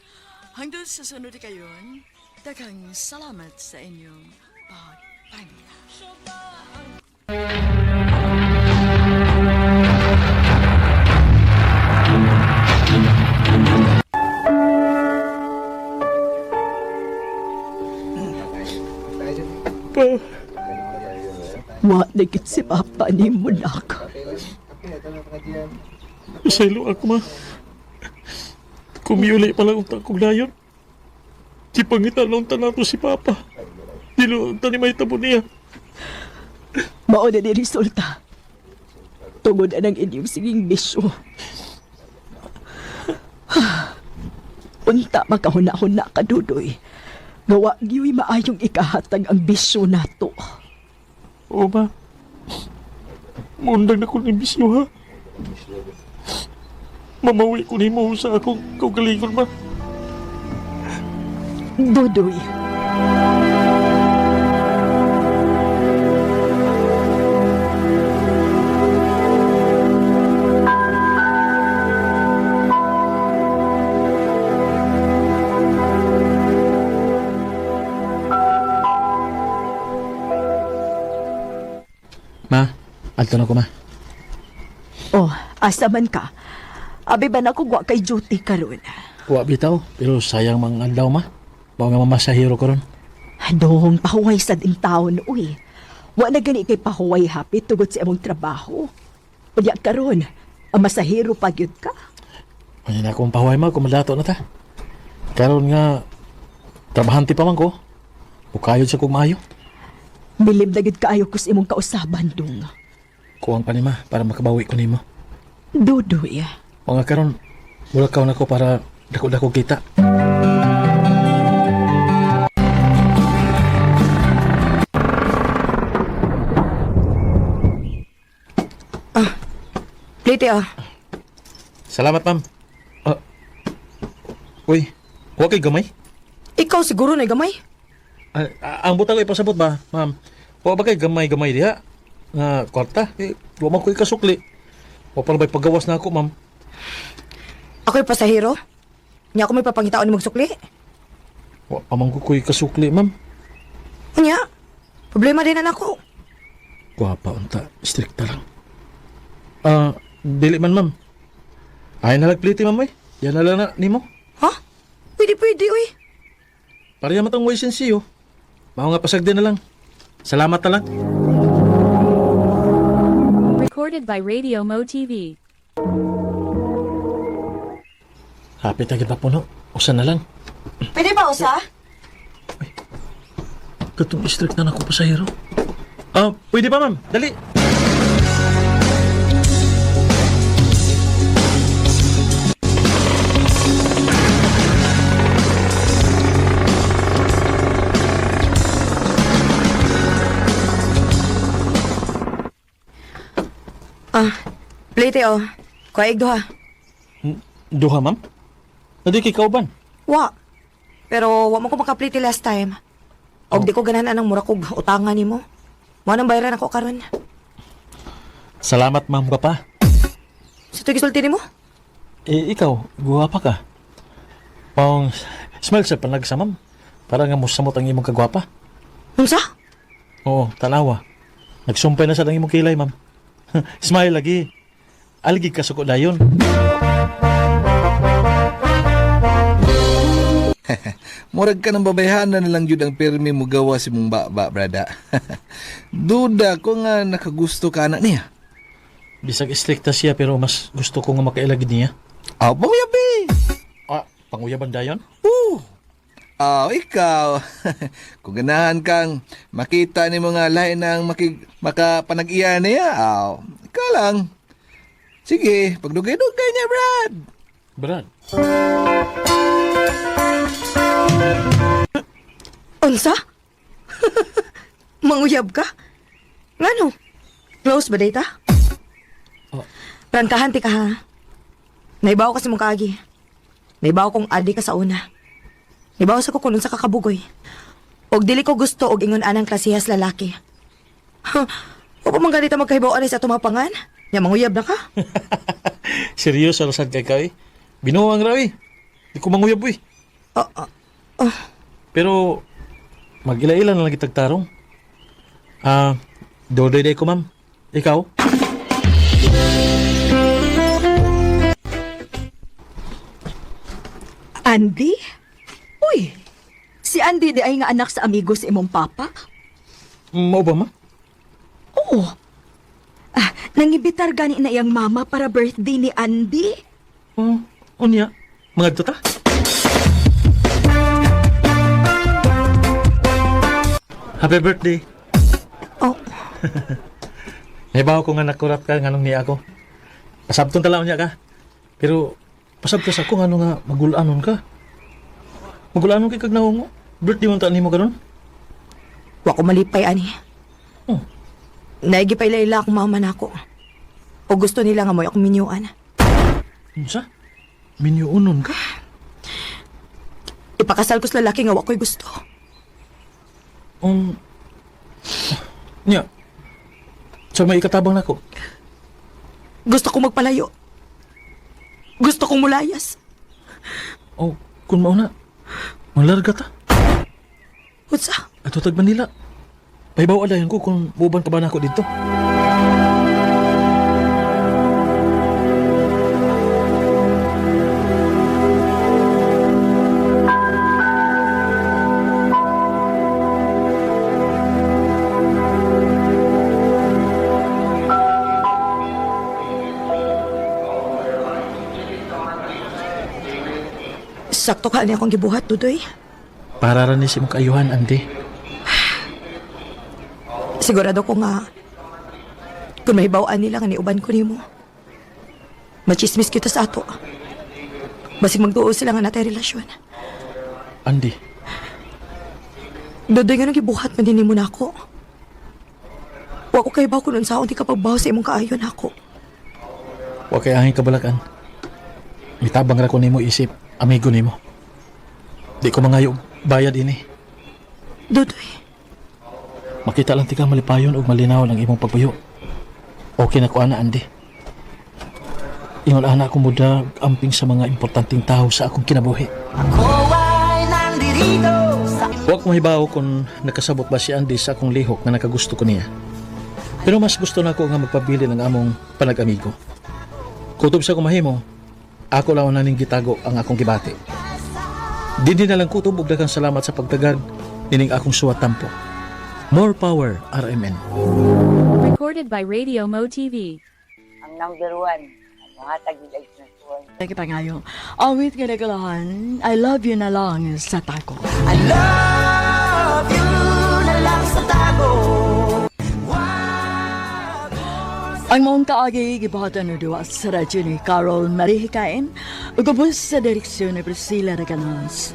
Hanggang sa sunod kayon, daghang salamat sa inyong pagpamilya. Pa, Wa nagit si Papa ni Munak. masaylo ako, ma. Kumiuli pa lang ang kong layon. Di pangitanong tanato si Papa. Dilo ang tanimay tabo niya. Mao na ni resulta. Tungod na ng inyong siging bisyo. Unta makahuna-huna ka, Dudoy. Gawa giyo'y maayong ikahatag ang bisyo nato. Oo, ma. Mundag na ko ng bisyo, ha? Mamawi ko ni mo sa akong kaugalingon, ma. Dudoy. Ma, alto na ko, ma. Oh, asa man ka? Abi ba na ko wa kay duty karon? Wa bitaw, pero sayang mang adlaw, ma. Bawa nga mamasahiro ko ron. Dong, pahuway sa ding taon, uy. Wa na gani kay pahuway hapit tugod sa among trabaho. Unya karon, ang masahiro pa gyud ka. Ano na akong pahuay, ma, kumadato na ta. Karon nga, trabahanti pa man ko. Bukayod sa kong maayo. Bilib na gyud kaayo ko sa imong kausaban, dong. Kuwang pa ni ma, para makabawi ko ni mo. Dudoy. O nga karon, mulakaw na ko para dako-dako kita. Plite, Salamat, ma'am. Uy, huwag kay gamay. Ikaw siguro na gamay. Ang buta ko ipasabot ba, ma'am? Huwag ba kay gamay-gamay diha? Nga, kwarta. Huwag man ko ikasukli. Huwag pa na ba'y paggawas na ako, ma'am. Ako'y pasahero. Niya ako may papangitaon ni magsukli. Huwag pa man ko ikasukli, ma'am. Unya, problema din na ako. Guwapa, unta. Strikta lang. Dili man, ma'am. Ay nalagpliti, ma'am, yan na lang na, ni mo. Ha? Pwede, uy. Pariya matang way sensiyo. Mao nga pasagdi na lang. Salamat na lang. Recorded by Radio Mo TV. Hapit na kita puno. Usa na lang. Pwede ba, usa? Katong strict na ako pasahero. Pwede ba, ma'am? Dali. Plate Kuhaig duha. Duha, ma'am? Nadi kay kauban. Wa. Pero wa mo ko makaplate last time. Og di ko ganahan ang mura kog utangan nimo. Mo nang bayaran ako karon. Salamat, ma'am, pa. Sa tuig sulti nimo? Ikaw, guwapa ka. Pang smile sa panagsa, ma'am. Para nga musamot ang imong kagwapa. Unsa? Oo, tanawa. Nagsumpay na sa lang imong kilay, ma'am. Smile lagi. Aligi ka suko dayon. Murag ka ng babayhan na lang yun ang permi mo gawa si mong baba, brada. Duda ko nga nakagusto ka na niya. Bisag istrikta siya pero mas gusto ko nga makailagid niya. Panguyabi! Panguyaban dayon? Ikaw. Kung ganahan kang makita ni mga lain ng makapanag-iya niya, ikaw lang. Sige, pagdugay-dugay niya, Brad. Brad? Unsa? Manguyab ka? Ngano? Close ba data? Prangkahan ti ka ha. Naibaw kasi mong kaagi. Naibaw kong adi ka sa una. Naibaw sa kukulong sa kakabugoy. Og dili ko gusto og ingon anang klasihas lalaki. O pa man ganito magkahibaw sa tumapangan? Nya manguyab na ka? Seryoso rasad kay kay. Binuang raw eh. Di ko manguyab eh. Pero mag-ila-ila na lang kitagtarong. Dodoy-day ko, ma'am. Ikaw? Andy? Uy, si Andy di ay nga anak sa amigo sa imong papa? Mao ba, ma? Oo. Nangibitar gani na iyang mama para birthday ni Andy? Unya, mga tuta? Happy birthday. Naibaw ko nga nakurap ka, nganong niya ako. Pasabton talaw niya ka. Pero, pasabtos ako nga nga magulanon ka. Magulanon kay kag naungo. Birthday mo taan mo karon? Wa ko malipay, ani. Naigi pa ila akong mama na ako. O gusto nila nga mo akong minyuan. Unsa? Minyuunon ka? Ipakasal ko sa lalaki nga wa ko'y gusto. Nya. So may ikatabang nako. Gusto kong magpalayo. Gusto kong mulayas. Kung mao na. Malarga ta. Unsa? Ato tag Manila. Paibaw adayon ko kung buban ka ba nako dito. Sakto ka ni akong gibuhat, Dudoy. Para rin si mong kaayuhan, Andy. Sigurado ko nga, kung mahibawaan nila nga niuban ko nimo, machismis kita sa ato. Basig magtuo sila nga natay relasyon. Andy. Dudoy nga nang gibuhat man din mo na ako. Wa ko kahibaw ko nun sa akong di kapagbaw sa imong kaayon ako. Wa kay angin kabalakan. Mitabang ra ko nimo isip, amigo nimo. Di ko mangayo bayad ini. Dudoy. Makita lang tika malipayon o malinaw ang imong pagpuyo. Okay na ko ana, Andy. Ingon ana ko muda amping sa mga importanteng tao sa akong kinabuhi. Huwag ko mahibaw kung nakasabot ba si Andy sa akong lihok na nakagusto ko niya. Pero mas gusto na ako nga magpabili ng among panag-amigo. Kutob sa kumahimo, ako lang naning gitago ang akong gibati. Dindi na lang kutob og daghang salamat sa pagtagad nining akong suwat tampo. More power, RMN. Recorded by Radio Mo TV. Ang number 1, mga tagilay na tuwan. Thank you pa ngayon. Awit ka na kalahan, I love you na lang sa tako. I love you na lang sa tago. Ang mong kaagi, gibahatan na duwa sa radyo ni Carol Marihikain, ugubos sa direksyon ni Priscilla Regalos.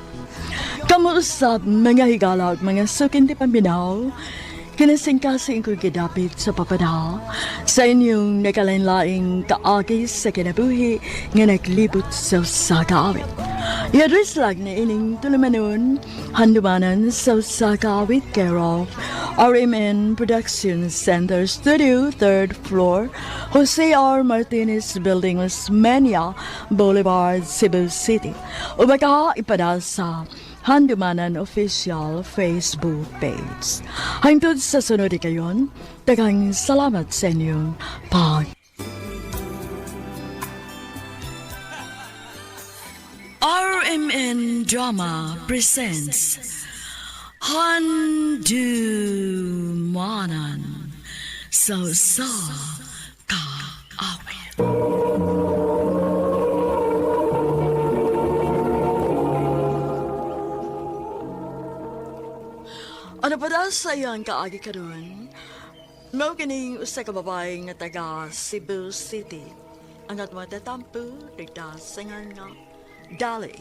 Kamuusap mga higala at mga sukin di paminaw, Kinasing-kasing ko gidapit sa papada sa inyong nakalain-laing kaagis sa kinabuhi nga naglibot sa usakawit. I-address lang na ining tulumanon handumanan sa usakawit care of RMN Production Center Studio, 3rd floor, Jose R. Martinez Building, Osmeña Boulevard, Cebu City. O baka ipada sa Handumanan Official Facebook page. Hangtod sa sunod kayon, daghang salamat sa inyong pag. RMN Drama presents Handumanan sa Kaawit. Ano pa daw sa iyang kaagi karon? Mao kining usa ka babae nga taga Cebu City. Ang at matatampo dito sa nga Dali.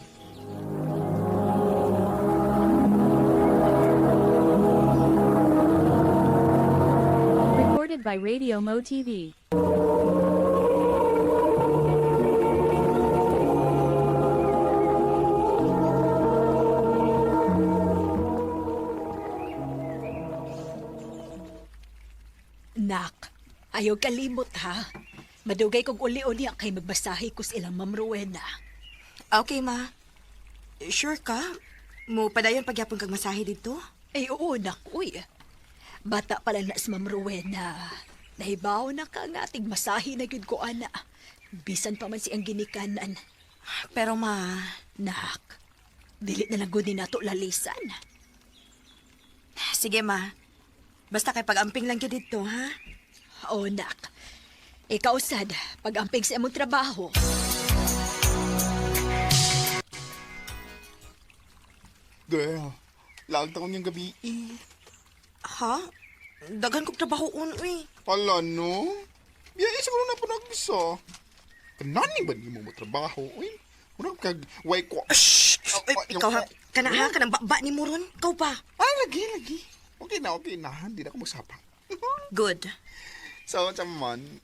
Recorded by Radio Mo TV. Nak, ayaw kalimot ha. Madugay kong uli-uli ang kay magbasahi ko sa ilang Ma'am Rowena. Okay, ma. Sure ka? Mo padayon pagyapon kang masahe dito? Ay, oo, nak, uy. Bata pala na si Ma'am Rowena. Nahibaw na ka nga ating masahe na yun ko, ana. Bisan pa man siyang ginikanan. Pero ma... Nak, dili na lang guni nato lalisan. Sige, ma. Basta kay pag-amping lang yun dito, ha? Oo, nak. Ikaw, sad, pag-amping sa imong trabaho. Girl, laag ta ko niyang gabi Ha? Daghan kong trabaho uy. Pala, no? Biyaya siguro na po nagbisa. Kanani ba di mo trabaho, uy? Muna kag way ko. Shhh! Ikaw ha? Kanang baba ni Muron? Ikaw pa? Lagi. Okay na. Hindi na ako magsapang. Good. So, chaman.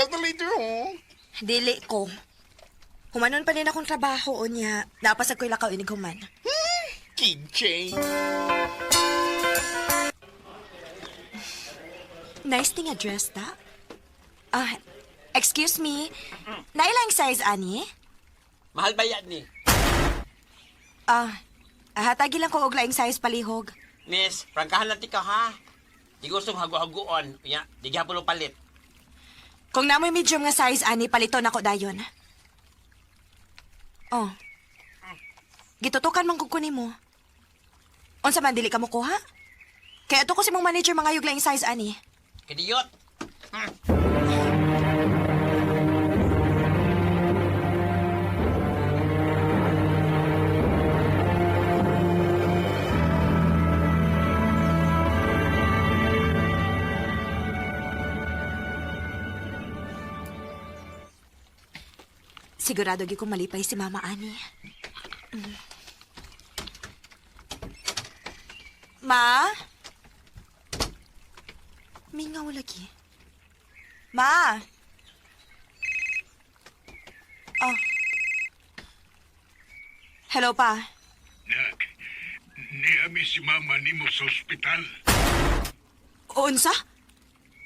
Love na later, oh. Dili ko. Humanon pa rin akong trabaho o niya. Napasag ko'y lakaw inig human. KJ. Nice thing address, ta? Excuse me. Nailang size, ani? Mahal ba yan ni? Hatagi lang ko og laing size palihog. Miss, prangkahan lang tika ha. Di gustong hagu-haguon. Unya, di gihapon palit. Kung namoy medium nga size, ani, paliton ako dayon. Oh. Gitutukan man kukunin mo. Unsa man dili ka mo kuha? Kaya to ko si mong manager mga yuglaing size, ani. Kadiyot. Sigurado gi ko malipay si Mama Ani. Ma? Mingaw lagi. Ma? Oh. Hello, pa. Nak, niami si Mama nimo sa ospital. Unsa?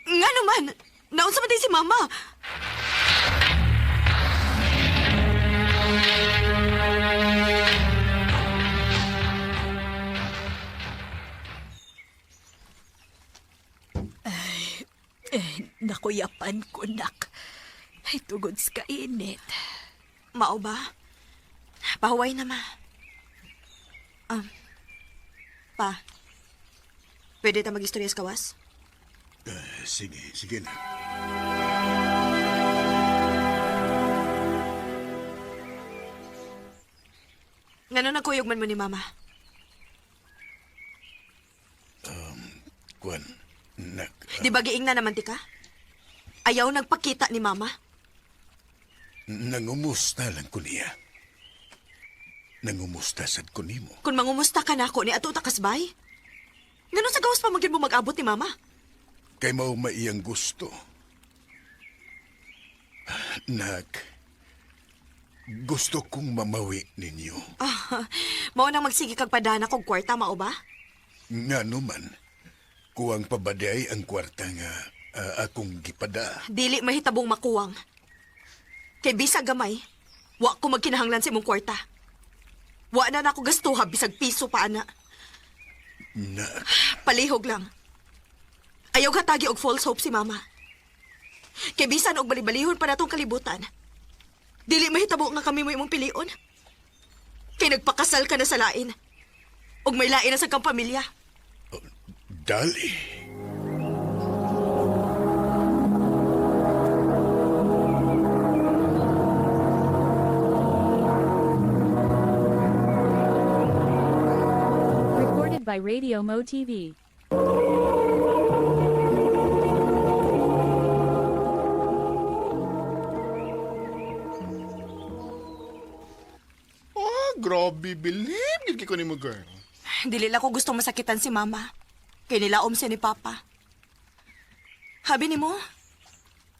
Nga naman, naunsa man din si Mama. Nakuyapan ko, nak. Ay, tugod sa kainit. Mao ba? Pahuway na, ma. Pa, pwede ta mag-istorya sa kawas? Sige na. Ngano nagkuyog man mo ni Mama? Kwan, nak... Di ba giing na naman ti ka? Ayaw nagpakita ni Mama? Nangumusta lang ko niya. Nangumusta sad ko nimo. Kung mangumusta ka na ako, ni ato ta kasbay? Ganun sa gawas pa magin mo mag-abot ni Mama? Kay mao maiyang gusto. Nak, gusto kong mamawi ninyo. Mao nang magsige kag padana kog kwarta, mao ba? Nga naman, kuwang pabaday ang kwarta nga akong gipada. Dili mahitabong makuwang. Kay bisag gamay, wa ko magkinahanglan sa imong kwarta. Wa na nako gastuha bisag piso pa ana. Nak, Palihog lang. Ayaw katagi og false hope si Mama. Kay bisan og balibalihon pa natong kalibutan. Dili mahitabo nga kami mo imong pilion. Kay nagpakasal ka na sa lain. Og may lain na sa kang pamilya. Dali. Recorded by Radio Mo TV. Grabe, bilib. Gid ko ni mo, girl. Dili lang ko gusto masakitan si Mama. Kay nilaom siya ni Papa. Habi ni mo,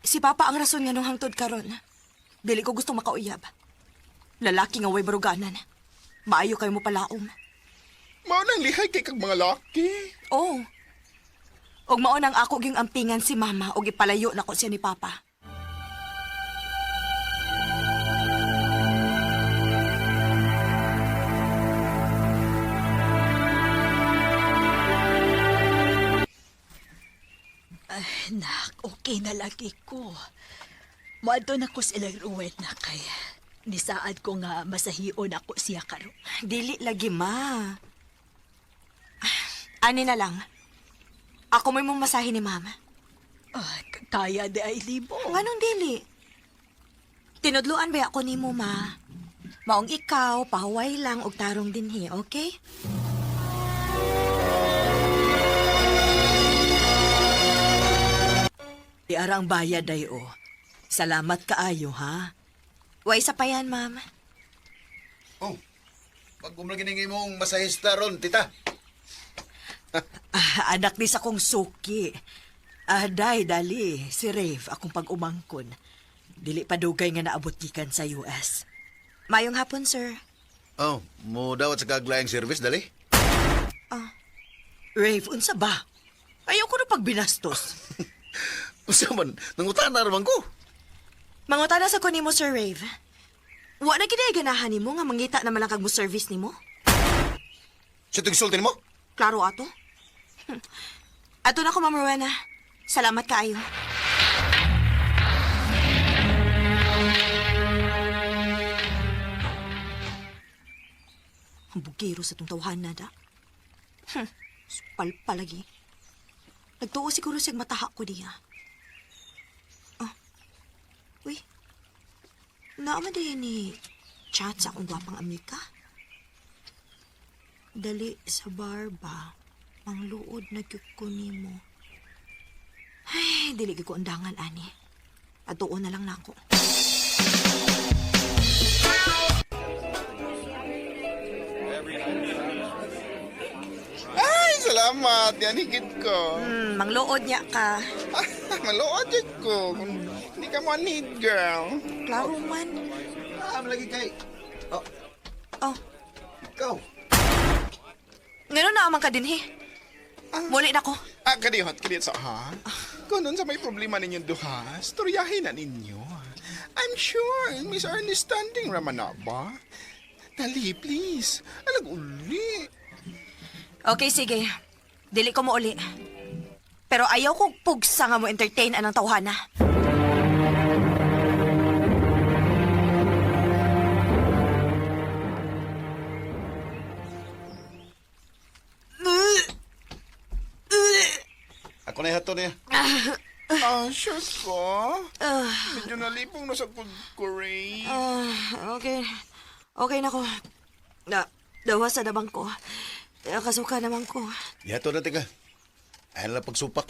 si Papa ang rason nga nung hangtod karon. Dili ko gusto makauyab. Lalaki nga way baruganan. Maayo kayo mo palaom. Mao nang lihay kay kag mga laki. Oo. Og mao nang ako ging ampingan si Mama og ipalayo na ko siya ni Papa. Nak, okay na lagi ko. Moadto na ko sila ruwet na kay nisaad ko nga masahion ako siya karon. Dili lagi, Ma. Ani na lang. Ako may mong masahe ni Mama. Kaya di ay libo. Anong dili? Tinudluan ba ako ni mo, Ma? Maong ikaw, pahuway lang og tarong dinhi, okay? Di arang bayad ay o. Salamat kaayo, ha? Way sa pa yan, Ma'am. Oh, pag gumlagin mong masahista ron, tita. Anak ni sa kong suki. Day, dali. Si Rave, akong pag-umangkon. Dili pa dugay nga naabot gikan sa US. Mayong hapon, sir. Oh, mo dawat sa kaglayang service, dali. Rave, unsa ba? Ayaw ko na pagbinastos. Usa man, nangutana raman ko. Mangutana sa ko nimo, Sir Rave. Wa na gid ganahan nimo nga mangita na malakag mo service nimo? Siya ito gisulti mo? Klaro ato. Ato na ko, Ma'am Rowena. Salamat kaayo. Ang bugiro sa itong tawhan na da. Supal pa lagi. Nagtuo siguro siyang matahak ko diya. Uy, naama din ni chat sa akong gwapang amika. Dali sa bar ba? Ang luod na kyukuni mo. Ay, dili ko undangan, ani. Atuon na lang nako. Ay, salamat. Yan higit ko. Mangluod niya ka. Maluod yun ko. Hindi ka mo need, girl. Klaro man. Lagi kay. Oh. Ikaw. Ngayon naaman ka din, he. Muli na ko. Kadihot sa ha? Kung nun sa may problema ninyong duha, storyahin na ninyo. I'm sure, misunderstanding raman na ba? Dali, please. Alag uli. Okay, sige. Dili ko mo uli. Pero ayaw kong pugsa nga mo entertain anang tawhana. Ako na ihato niya. Sure ko. Medyo nalipong na sa good ko, Ray. Okay. Okay na ko. Dawa sa dabang ko. Kasuka naman ko. Ihato na, tika. Ayaw na pagsupak.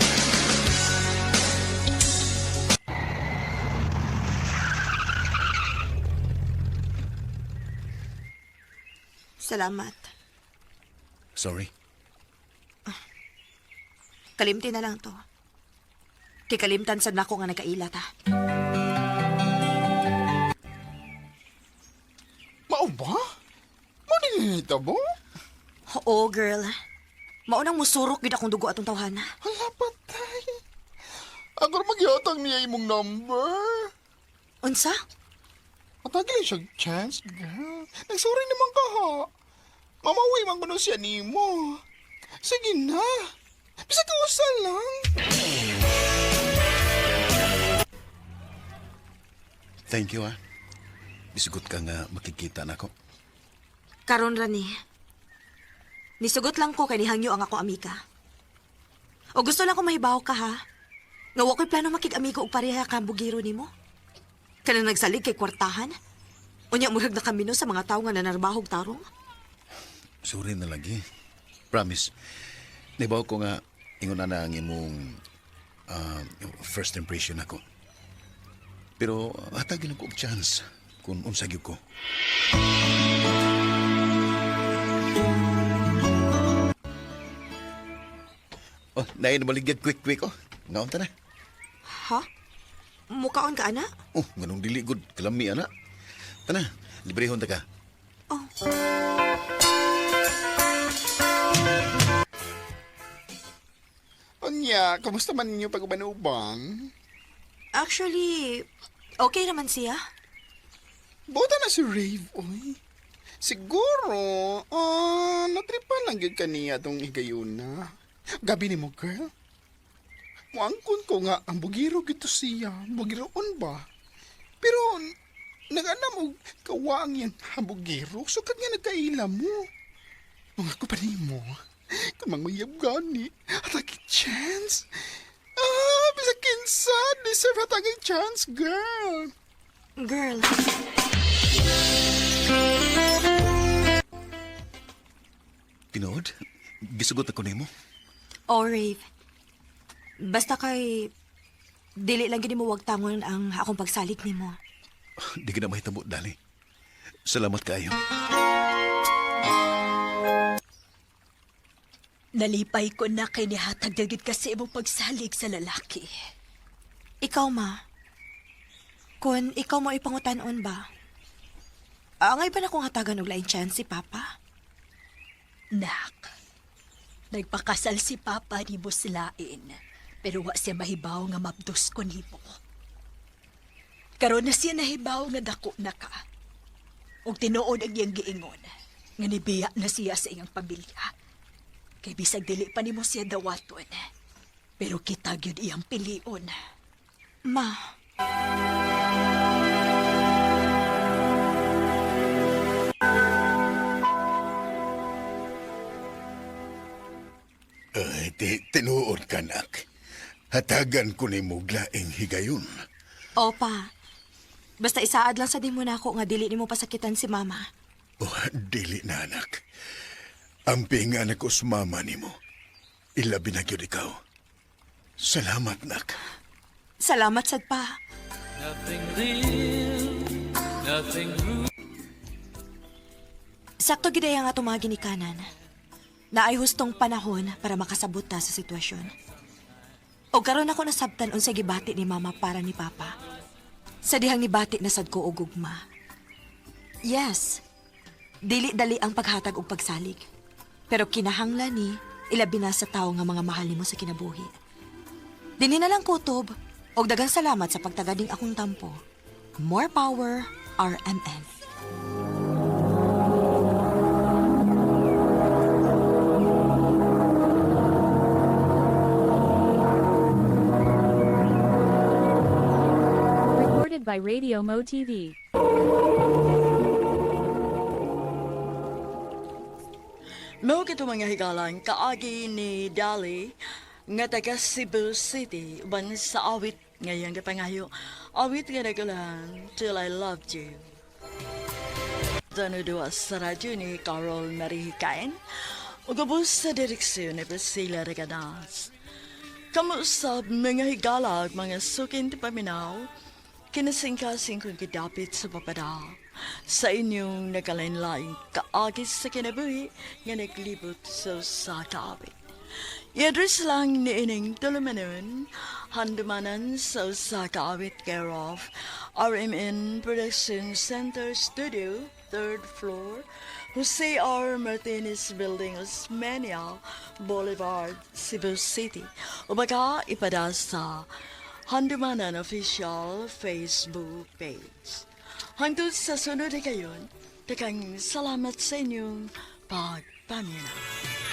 Salamat. Sorry. Kalimti na lang to. Kay kalimtan sad nako nga nagkaila ta. Mao ba? Mao din nitabo? Oo, girl. Maunang musurok gid akong dugo atong tawhana. Hala, patay. Agor magyatang niya imong number. Unsa? Matagil siya chance, girl. Nagsuri naman ka, ha? Mamawi man ko siya nimo. Sige na. Bisa ka usa lang. Thank you, Bisugot ka nga makikita na ko. Karon ra ni. Nisugot lang ko kay nihangyo ang ako amiga. O gusto lang ko mahibaw ka, ha? Nga wa ko'y plano makig-amigo og pareha ka ang bugiro nimo. Kana nagsalig kay kwartahan? Unya murag na kamino sa mga tao nga nanarbahog tarong? Sorry na lagi. Promise. Nabaw ko nga ingon na ang imong first impression ako. Pero hatagin ako og chance kung unsa gyud ko. Oh, nain baligyag quick oh. Ngaon ta na. Ha? Mukaon ka, ana? Oh, ganong dili good kalami ana. Tana, librehon ta ka. Oh. Anya, kamusta man ninyo pag-uban-ubang? Actually, okay naman siya. Buta na si Rave, oy. Siguro, natripan lang yun kaniya tong higayuna. Gabi ni mo, girl. Muangkon ko nga, ang bugiro gito siya. Bugiroon ba? Pero, nag-anam og kawang yan ang bugiro. Sukat nga nagkaila mo. Mga ko pa mo. Kung manguyab gani, ataging chance. Bisa kinsa, deserve ataging chance, girl. Girl. Tinood, gisugot ako nimo. Oh, Rave. Basta kay... Dili lang gini mo wag tangon ang akong pagsalig nimo. Di ka na mahitabo, Dali. Salamat kayo. Nalipay ko na kay nihatag dagit kasi imong pagsalig sa lalaki. Ikaw, ma. Kung ikaw mo ipangutanon ba? Angay ba na kung hatagan og lain chance si Papa? Nak, nagpakasal si Papa ni Buslain, pero wa siya mahibaw nga mabdos ko nimo. Karon na siya nahibaw nga dako na ka. Og tinuod ang iyang giingon, nga nibiya na siya sa iyang pamilya. Kay bisag dili pa nimo siya dawaton, pero kita gyud iyang pilion. Ma. Ay, tinuod ka, nak. Hatagan ko ni muglaing higayon. Opa. Basta isaad lang sa di mo na ako nga dili nimo pasakitan si Mama. Oh, dili na, anak. Ang pingan ako sa mama ni mo. Ilabi na yun ikaw. Salamat, nak. Salamat, sad pa. Nothing real, nothing true. Sakto gidaya nga mga ginikanan. Na ay hustong panahon para makasabot ta sa sitwasyon. O karon ako nasabtan unsa gibati ni Mama para ni Papa. Sa dihang nibati na sad ko og ugma. Yes, dili dali ang paghatag og pagsalig. Pero kinahanglan ni ilabi na sa tao nga mga mahal nimo sa kinabuhi. Dinhi na lang kutob og daghang salamat sa pagtagading akong tampo. More power, RMN. Recorded by Radio Mo TV. Mo kito mga higalang kaagi ni Dali nga taga Cebu City ban sa awit ngayong kapangayo. Awit nga nagalan Till I Loved You. Tanudua sa radyo ni Carol Marihikain ugabos sa direksyon ni Priscilla Regadas. Kamusab mga higalag mga sukin ti paminaw kinasingkasing kung kidapit sa papada sa inyong nagalain-laing kaagis sa kinabuhi nga naglibot sa kawit. I-address lang ni ining tulumanon, handumanan sa usa ka awit care of RMN Production Center Studio, 3rd floor, Jose R. Martinez Building, Osmeña Boulevard, Cebu City. O baka ipada sa Handumanan Official Facebook page. Hangtod sa sunod na kayon, takang salamat sa inyong pagpaminaw.